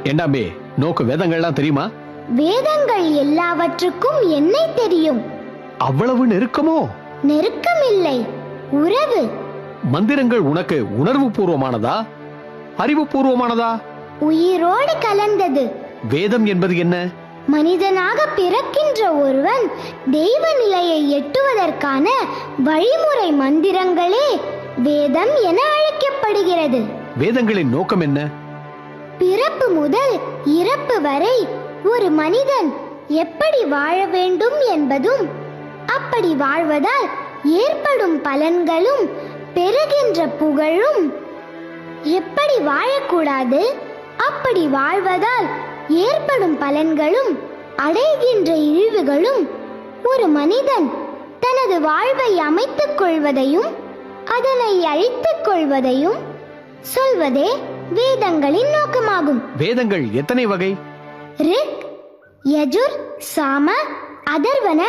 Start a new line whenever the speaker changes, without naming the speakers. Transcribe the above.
என்னம்பே, நோக்கு வேதங்கள்லாம் தெரியுமா?
வேதங்கள் எல்லாவற்றுக்கும் என்னை தெரியும்.
அவ்வளவு நெருக்கமோ?
நெருக்கமில்லை, உறவு.
மந்திரங்கள் உனக்கு உணர்வு பூர்வமானதா, அறிவுபூர்வமானதா?
உயிரோடு கலந்தது.
வேதம் என்பது என்ன?
மனிதனாக பிறக்கின்ற ஒருவன் தெய்வ நிலையை எட்டுவதற்கான வழிமுறை மந்திரங்களே வேதம் என அழைக்கப்படுகிறது.
வேதங்களின் நோக்கம் என்ன?
பிறப்பு முதல் இறப்பு வரை ஒரு மனிதன் எப்படி வாழ வேண்டும் என்பதும், அப்படி வாழ்வதால் ஏற்படும் பலன்களும் பெறுகின்ற புகழும், எப்படி வாழக்கூடாது, அப்படி வாழ்வதால் ஏற்படும் பலன்களும் அடைகின்ற இழிவுகளும், ஒரு மனிதன் தனது வாழ்வை அமைத்துக் கொள்வதையும் அதனை அழித்துக் கொள்வதையும் சொல்வதே வேதங்களின் நோக்கமாகும்.
வேதங்கள் எத்தனை வகை?
ரிக், யஜுர், சாம, அதர்வன